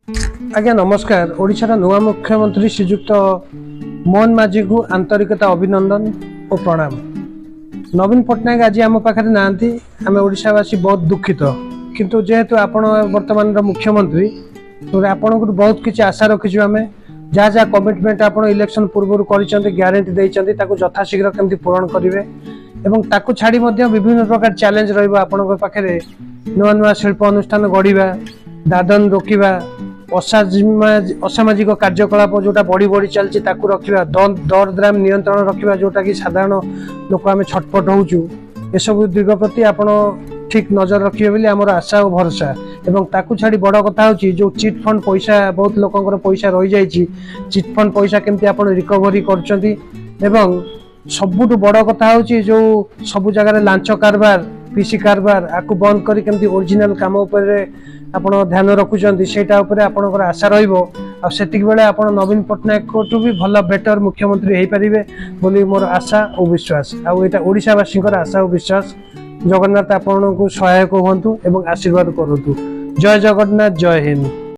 आज्ञा नमस्कार। ओडिशार नुआ मुख्यमंत्री श्रीजुक्त मोहन माझी को आंतरिकता अभिनंदन और प्रणाम। नवीन पट्टनायक आज आम पाखे ना आम ओडावासी बहुत दुखित, किंतु जेहेतु आपण वर्तमान मुख्यमंत्री तो आपण को बहुत किसी आशा रखीचु। आम जहाँ जहाँ कमिटमेंट आप इलेक्शन पूर्व कर ग्यारंटी देते यथाशीघ्र केमती पूरण करेंगे एवं ताकू छाड़ी विभिन्न प्रकार चैलेंज रखे नुआ नुआ शिल्प अनुष्ठान गढ़ा, दादन रोकवा, असामाजिक कार्यकलाप जोटा बढ़ी बढ़ी चलती रखा, दर दाम नियंत्रण रखा जोटा कि साधारण लोक आम छटपट होचु। एसबू दिग प्रति आपण ठीक नजर रखिए बोली आमर आशा और भरोसा। एवं ताकू छाड़ी बड़ कथा होची जो चिट फंड पैसा बहुत लोकंकर पैसा रही जाइए, चिट फंड पैसा केमती आपण रिकवरी करचंती। एवं सबुठ बड़ कथा होची जो सबु जगह लांच कारबार, पीसी कारबार आकु बंद करी केमती ओरिजिनल काम उपरे आपण ध्यान रखुचंती, सेटा उपरे आपनकर आशा रहिबो। आ सेतिक बेले आपण नवीन पट्टनायक कोठू भी भल बेटर मुख्यमंत्री हेई परिबे बोली मोर आशा और विश्वास। आ एटा ओडिशावासींकर आशा और विश्वास। जगन्नाथ आपनको सहायक हुंतु एवं आशीर्वाद करंतु। जय जगन्नाथ, जय हिंद।